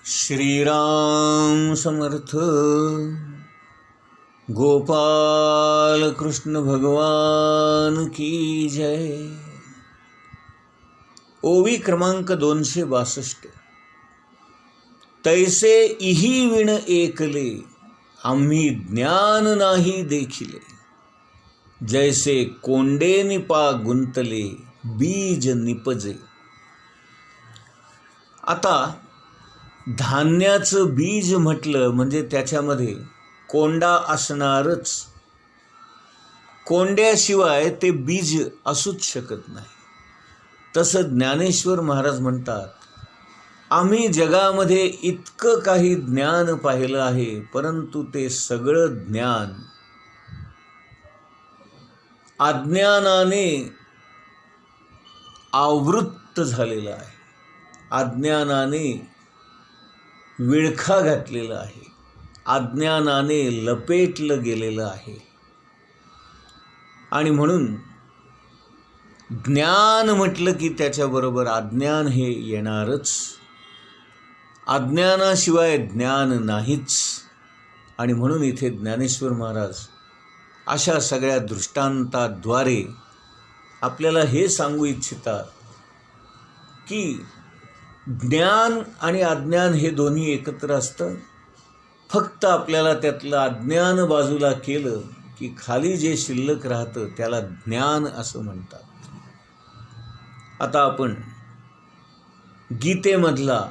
श्रीराम समर्थ. गोपाल कृष्ण भगवान की जय. ओवी क्रमांक 262. तैसे इही विण एकले, आम्ही ज्ञान नाही देखिले. जैसे कोंडे निपा गुंतले, बीज निपजे. आता धान्याचं बीज म्हटलं म्हणजे त्याच्यामध्ये कोंडा असणारच. कोंड्याशिवाय ते बीज असूच शकत नाही. तसं ज्ञानेश्वर महाराज म्हणतात, आम्ही जगामध्ये इतकं काही ज्ञान पाहिलं आहे, परंतु ते सगळं ज्ञान अज्ञानाने आवृत्त झालेलं आहे. अज्ञानाने विळखा घातलेला आहे. अज्ञानाने लपेटलं गेलेलं आहे. आणि म्हणून ज्ञान म्हटलं की त्याच्याबरोबर अज्ञान हे येणारच. अज्ञानाशिवाय ज्ञान नाहीच. आणि म्हणून इथे ज्ञानेश्वर महाराज अशा सगळ्या दृष्टांताद्वारे आपल्याला हे सांगू इच्छितात की ज्ञान आणि अज्ञान हे दोन्ही एकत्र असतं. फक्त आपल्याला त्यातलं अज्ञान बाजूला केलं की खाली जे शिल्लक राहतं त्याला ज्ञान असं म्हणतात. आता आपण गीतेमधला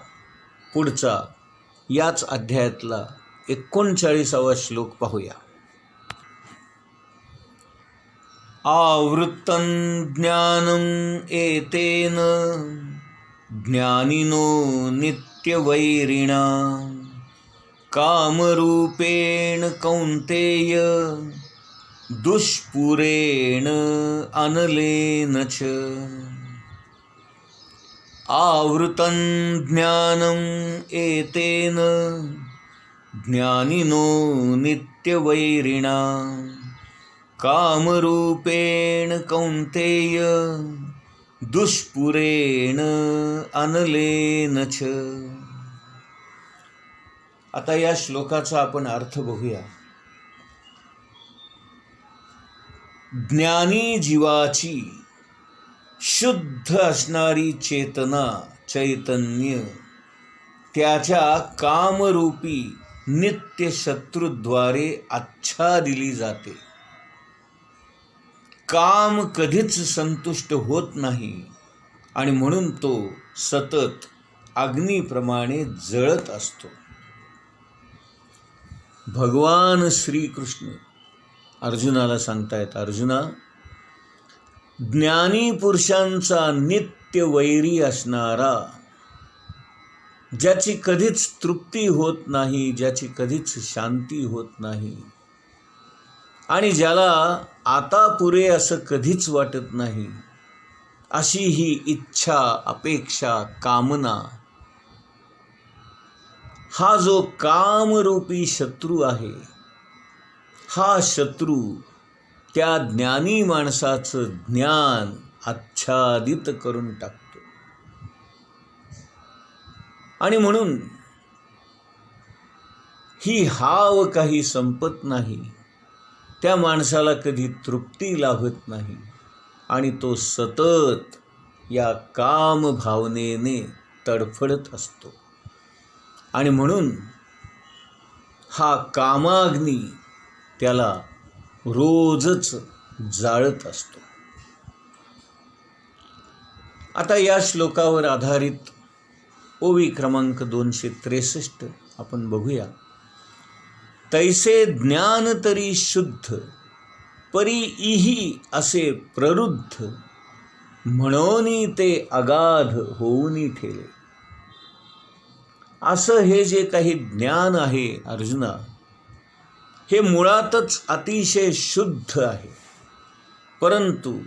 पुढचा याच अध्यायातला 39वा श्लोक पाहूया. आवृत्तं ज्ञानं एतेन ज्ञानिनो नित्यवैरिणा कामरूपेण कौन्तेय दुष्पुरेण अनलेन च. आवृतं ज्ञानं एतेन ज्ञानिनो नित्यवैरिणा कामरूपेण कौन्तेय दुष्पुरेण अनलेन च. आता या श्लोकाचा आपण अर्थ बघूया. ज्ञानी जीवाची शुद्ध असणारी चेतना, चैतन्य त्याच्या कामरूपी नित्य शत्रूद्वारे आच्छादिली जाते. काम कधीच संतुष्ट होत नाही आणि म्हणून तो सतत अग्नीप्रमाणे जळत असतो. भगवान श्रीकृष्ण अर्जुनाला सांगतायत, अर्जुना, ज्ञानी पुरुषांचा नित्य वैरी असणारा, ज्याची कधीच तृप्ती होत नाही, ज्याची कधीच शांती होत नाही आणि ज्याला आता पुरे असं कधीच वाटत नाही, अशी ही इच्छा, अपेक्षा, कामना, हा जो कामरूपी शत्रू आहे, हा शत्रू त्या ज्ञानी माणसाचं ज्ञान आच्छादित करून टाकतो. आणि म्हणून ही हाव काही संपत नाही. त्या माणसाला कधी तृप्ती लाभत नाही आणि तो सतत या काम भावनेने तडफडत असतो. आणि म्हणून हा कामाग्नी त्याला रोजच जाळत असतो. आता या श्लोकावर आधारित ओवी क्रमांक 263 आपण बघूया. तैसे ज्ञान तरी शुद्ध, परी इही असे प्ररुद्ध, म्हणोनी ते अगाध होऊनी ठेले. असं हे जे काही ज्ञान आहे अर्जुना, हे मुळातच अतिशय शुद्ध आहे. परंतु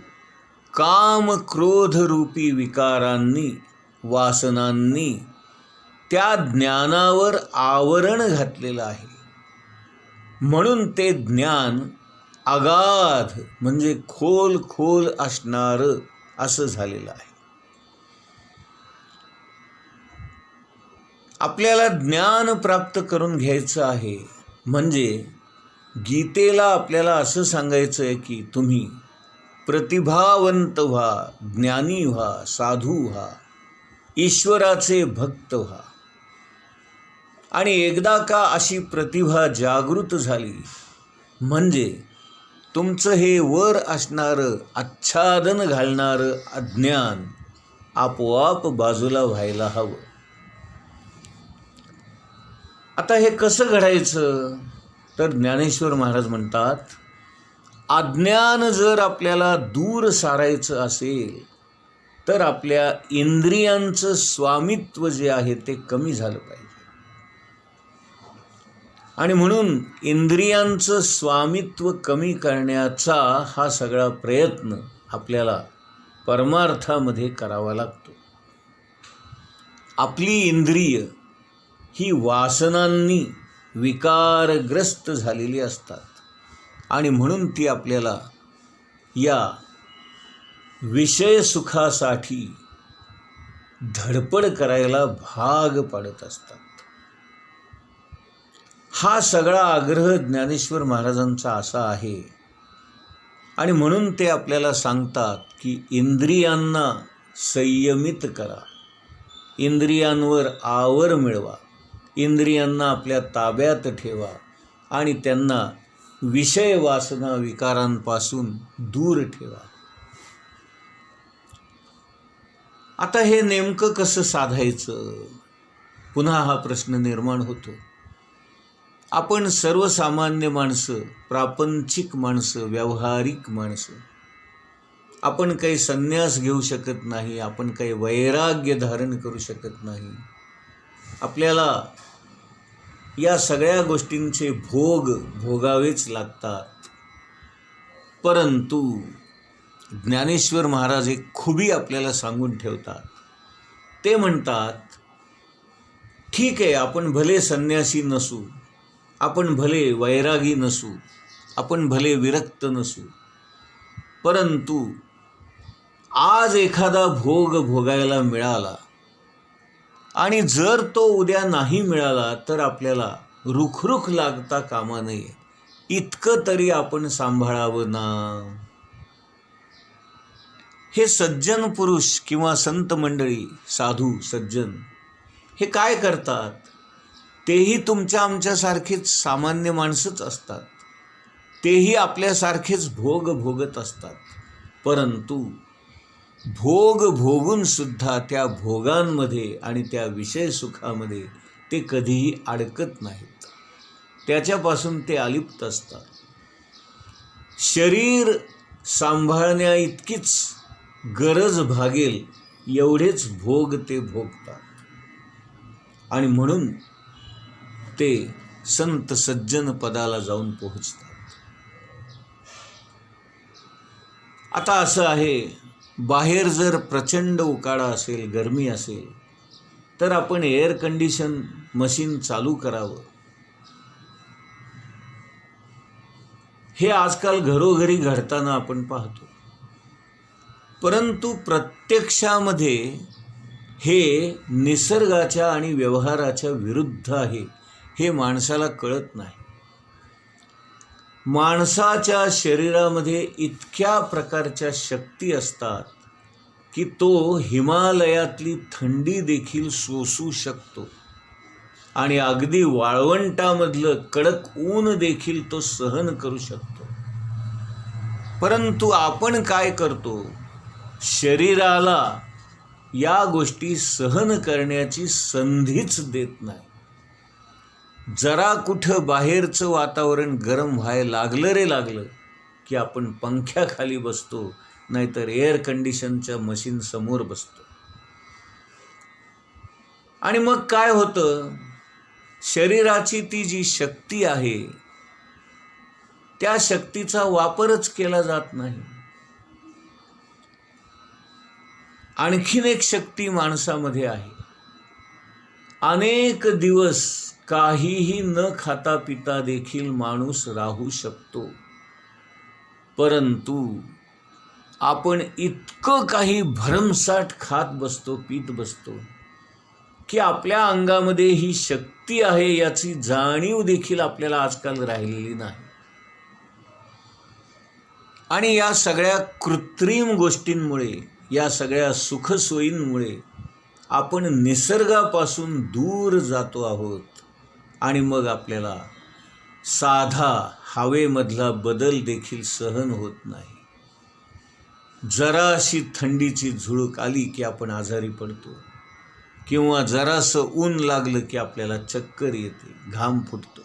काम क्रोध रूपी विकारांनी, वासनांनी त्या ज्ञानावर आवरण घातलेलं आहे. म्हणून ते ज्ञान अगाध म्हणजे खोल खोल असणारं असं झालेलं आहे. आपल्याला ज्ञान प्राप्त करून घ्यायचं आहे. म्हणजे गीतेला आपल्याला असं सांगायचं आहे की तुम्ही प्रतिभावंत व्हा, ज्ञानी व्हा, साधू व्हा, ईश्वराचे भक्त व्हा. आणि एकदा का अशी प्रतिभा जागृत झाली म्हणजे तुमचं हे वर असणारं आच्छादन घालणारं अज्ञान आपोआप बाजूला व्हायला हवं. आता हे कसं घडायचं तर ज्ञानेश्वर महाराज म्हणतात, अज्ञान जर आपल्याला दूर सारायचं असेल तर आपल्या इंद्रियांचं स्वामित्व जे आहे ते कमी झालं पाहिजे. आणि म्हणून इंद्रियांचं स्वामित्व कमी करण्याचा हा सगळा प्रयत्न आपल्याला परमार्थामध्ये करावा लागतो. आपली इंद्रिय ही वासनांनी विकारग्रस्त झालेली असतात आणि म्हणून ती आपल्याला या विषय सुखासाठी धडपड करायला भाग पाडत असतात. हा सगळा आग्रह ज्ञानेश्वर महाराजांचा असा आहे. आणि म्हणून ते आपल्याला सांगतात की इंद्रियांना संयमित करा, इंद्रियांवर आवर मिळवा, इंद्रियांना आपल्या ताब्यात ठेवा आणि त्यांना विषय वासना विकारांपासून दूर ठेवा. आता हे नेमकं कसं साधायचं, पुन्हा हा प्रश्न निर्माण होतो. आपण सर्वसामान्य माणसं, प्रापंचिक माणसं, व्यावहारिक माणसं, आपण काही संन्यास घेऊ शकत नाही, आपण काही वैराग्य धारण करू शकत नाही. आपल्याला या सगळ्या गोष्टींचे भोग भोगावेच लागतात. परंतु ज्ञानेश्वर महाराज एक खुबी आपल्याला सांगून ठेवतात. ते म्हणतात, ठीक आहे, आपण भले संन्यासी नसू, आपण भले वैरागी नसू, आपण भले विरक्त नसू, परंतु आज एखादा भोग भोगायला मिळाला आणि जर तो उद्या नाही मिळाला तर आपल्याला रुखरुख लागता कामा नये, इतकं तरी आपण सांभाळावं ना. हे सज्जन पुरुष किंवा संत मंडळी, साधू सज्जन हे काय करतात, तेही तुमच्या आमच्यासारखेच सामान्य माणसंच असतात. तेही आपल्यासारखेच भोग भोगत असतात. परंतु भोग भोगून सुद्धा त्या भोगांमध्ये आणि त्या विषय सुखामध्ये ते कधीही अडकत नाहीत. त्याच्यापासून ते अलिप्त असतात. शरीर सांभाळण्या इतकीच गरज भागेल एवढेच भोग ते भोगतात. आणि म्हणून ते संत सज्जन पदाला जाऊन पोहोचतात. आता असं आहे, बाहेर जर प्रचंड उकाडा असेल, गरमी असेल, तर आपण एअर कंडिशन मशीन चालू करावं. हे आजकाल घरोघरी घडताना आपण पाहतो. परंतु प्रत्यक्षामध्ये हे निसर्गाच्या आणि व्यवहाराच्या विरुद्ध आहे, हे माणसाला कळत नाही. माणसाच्या शरीरामध्ये इतक्या प्रकारच्या शक्ती असतात की तो हिमालयातली थंडी देखील सोसू शकतो आणि अगदी वाळवंटामधलं कडक ऊन देखील तो सहन करू शकतो. परंतु आपण काय करतो, शरीराला या गोष्टी सहन करण्याची संधीच देत नाही. जरा कुठं बाहेरचं वातावरण गरम व्हायला लागलं की आपण पंख्याखाली बसतो, नाहीतर एअर कंडिशनच्या मशीन समोर बसतो. आणि मग काय होतं, शरीराची ती जी शक्ती आहे त्या शक्तीचा वापरच केला जात नाही. आणखीन एक शक्ती माणसामध्ये आहे. अनेक दिवस काहीही न खाता पिता देखील माणूस राहू शकतो. परंतु आपण इतकं काही भरमसाठ खात बसतो, पीत बसतो की आपल्या अंगामध्ये ही शक्ती आहे याची जाणीव देखील आपल्याला आजकाल राहिलेली नाही. आणि या सगळ्या कृत्रिम गोष्टींमुळे, या सगळ्या सुखसोयींमुळे आपण निसर्गापासून दूर जातो आहोत. आणि मग आपल्याला साधा हवेमधला बदल देखील सहन होत नाही. जराशी थंडीची झुळूक आली की आपण आजारी पडतो, किंवा जरासं ऊन लागलं की आपल्याला चक्कर येते, घाम फुटतो.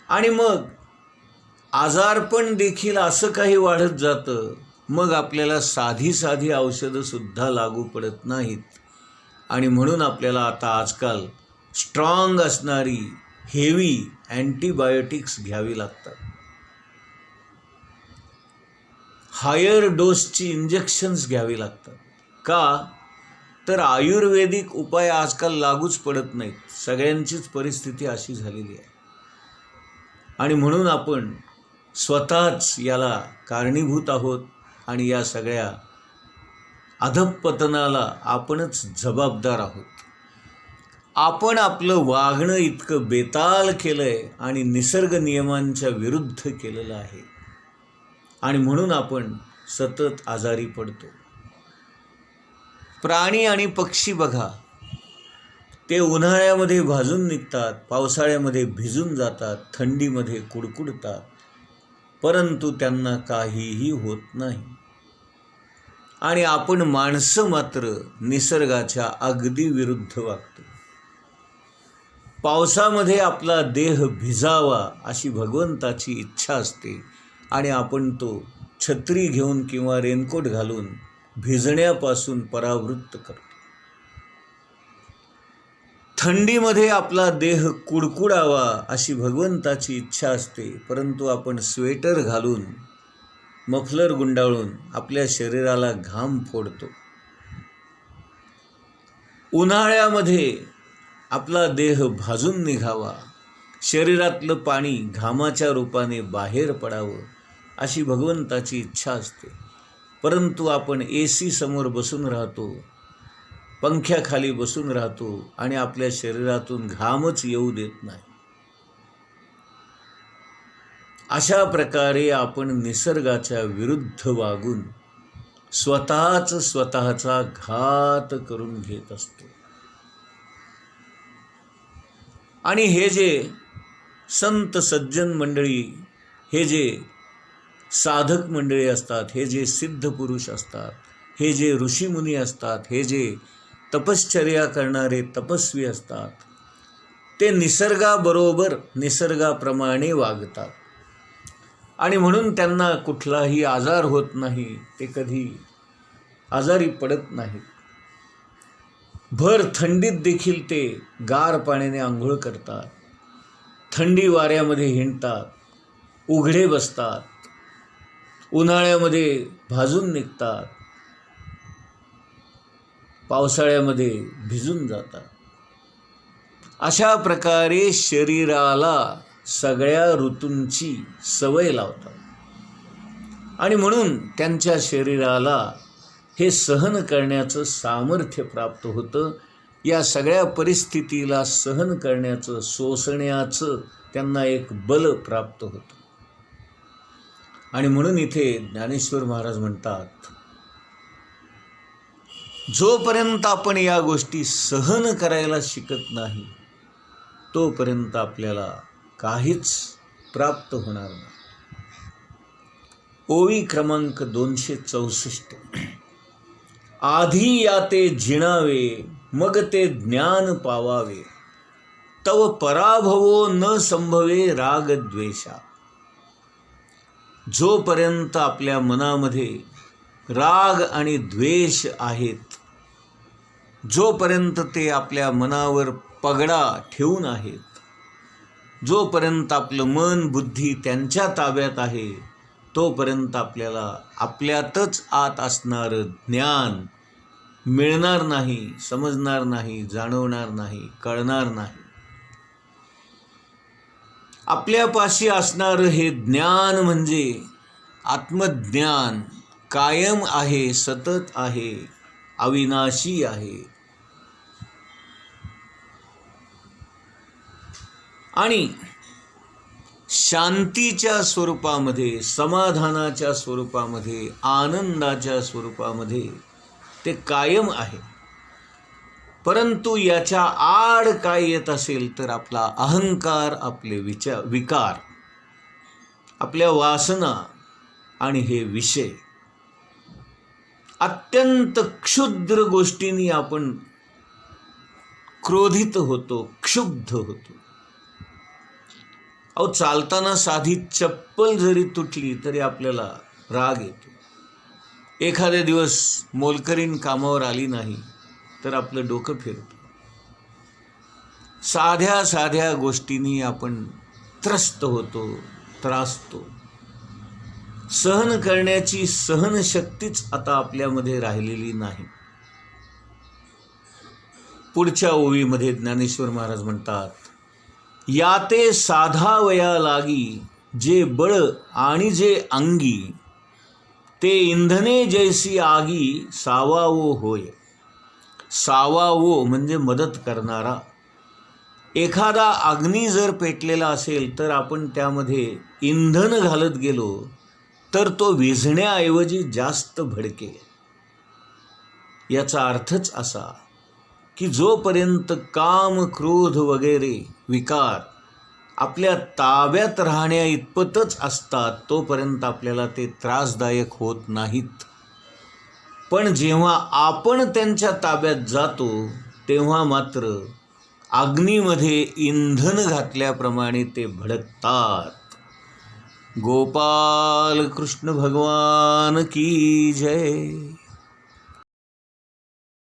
आणि मग आजारपण देखील असं काही वाढत जातं. मग आपल्याला साधी औषधंसुद्धा लागू पडत नाहीत. आणि म्हणून आपल्याला आता आजकाल स्ट्रॉंग असणारी हेवी अँटीबायोटिक्स घ्यावी लागतात. हायर डोसची इंजेक्शन्स घ्यावी लागतात. का? तर आयुर्वेदिक उपाय आजकाल लागूच पडत नाहीत. सगळ्यांचीच परिस्थिती अशी झालेली आहे. आणि म्हणून आपण स्वतःच याला कारणीभूत आहोत. आणि या सगळ्या अधःपतनाला आपणच जबाबदार आहोत. आपण आपलं वागणं इतकं बेताल केलंय आणि निसर्ग नियमांच्या विरुद्ध केलेलं आहे. आणि म्हणून आपण सतत आजारी पडतो. प्राणी आणि पक्षी बघा, ते उन्हाळ्यामध्ये भाजून निघतात, पावसाळ्यामध्ये भिजून जातात, थंडीमध्ये कुडकुडतात, परंतु त्यांना काहीही होत नाही. आणि आपण माणसं मात्र निसर्गाच्या अगदी विरुद्ध वागतो. पावसामध्ये आपला देह भिजावा अशी भगवंताची इच्छा असते, आणि आपण तो छत्री घेऊन किंवा रेनकोट घालून भिजण्यापासून परावृत्त करतो. थंडीमध्ये आपला देह कुडकुडावा अशी भगवंताची इच्छा असते, परंतु आपण स्वेटर घालून, मफलर गुंडाळून आपल्या शरीराला घाम फोडतो. उन्हाळ्यामध्ये आपला देह भाजून निघावा, शरीरातलं पाणी घामाच्या रूपाने बाहेर पडावं अशी भगवंताची इच्छा असते, परंतु आपण AC समोर बसून राहतो, पंख्याखाली बसून राहतो आणि आपल्या शरीरातून घामच येऊ देत नाही. अशा प्रकारे आपण निसर्गाच्या विरुद्ध वागून स्वतःचा घात करून घेत असतो. आणि हे जे संत सज्जन मंडळी, हे जे साधक मंडळी असतात, हे जे सिद्ध पुरुष असतात, हे जे ऋषीमुनी असतात, हे जे तपश्चर्या करणारे तपस्वी असतात, ते निसर्गाबरोबर, निसर्गाप्रमाणे वागतात. आणि म्हणून त्यांना कुठलाही आजार होत नाही, ते कधी आजारी पडत नाहीत. भर थंडीत देखील ते गार पाण्याने आंघोळ करतात, थंडी वाऱ्यामध्ये हिंडतात, उघडे बसतात, उन्हाळ्यामध्ये भाजून निघतात, पावसाळ्यामध्ये भिजून जातात. अशा प्रकारे शरीराला सगळ्या ऋतूंची सवय लावतात. आणि म्हणून त्यांच्या शरीराला हे सहन करण्याचं सामर्थ्य प्राप्त होतं. या सगळ्या परिस्थितीला सहन करण्याचं, सोसण्याचं त्यांना एक बल प्राप्त होतं. आणि म्हणून इथे ज्ञानेश्वर महाराज म्हणतात, जोपर्यंत आपण या गोष्टी सहन करायला शिकत नाही, तोपर्यंत आपल्याला काहीच प्राप्त होणार नाही. ओवी क्रमांक 264. आधी याते जिणावे, मग ते ज्ञान पावावे, तव पराभवो न संभवे राग द्वेषा. जोपर्यंत आपल्या मनामध्ये राग आणि द्वेष आहेत, जोपर्यंत ते आपल्या मनावर पगडा ठेवून आहेत, जोपर्यंत आपलं मन बुद्धी त्यांच्या ताब्यात आहे, तोपर्यंत आपल्याला आपल्यातच आत असणारं ज्ञान मिळणार नाही, समजणार नाही, जाणवणार नाही, कळणार नाही. आपल्यापाशी असणारं हे ज्ञान म्हणजे आत्मज्ञान कायम आहे, सतत आहे, अविनाशी आहे. आणि शांतीच्या स्वरूपामध्ये, समाधानाच्या स्वरूपामध्ये, आनंदाच्या स्वरूपामध्ये ते कायम आहे. परंतु याच्या आड काय येत असेल तर आपला अहंकार, आपले विकार, आपल्या वासना आणि हे विषय. अत्यंत क्षुद्र गोष्टींनी आपण क्रोधित होतो, क्षुब्ध होतो. अहो, चालताना साधी चप्पल जरी तुटली तरी आपल्याला राग येतो. एखाद्या दिवस मोलकरीण कामावर आली नाही तर आपलं डोकं फिरतं. साध्या साध्या गोष्टींनी आपण त्रस्त होतो, त्रासतो. सहन करण्याची सहनशक्तीच आता आपल्यामध्ये राहिलेली नाही. पुढच्या ओवीमध्ये ज्ञानेश्वर महाराज म्हणतात, याते साधावया लागी जे बळ आणि जे अंगी, ते इंधने जैसी आगी सावावो होय. सावावो म्हणजे मदत करणारा. एखादा अग्नी जर पेटलेला असेल तर आपण त्यामध्ये इंधन घालत गेलो तर तो विझण्याऐवजी जास्त भडकेल. याचा अर्थच असा की जोपर्यंत काम, क्रोध वगैरे विकार आपल्या ताब्यात राहण्या इतपतच असतात तोपर्यंत आपल्याला ते त्रासदायक होत नाहीत. पण जेव्हा आपण त्यांच्या ताब्यात जातो तेव्हा मात्र अग्नीमध्ये इंधन घातल्याप्रमाणे ते भडकतात. गोपाल कृष्ण भगवान की जय.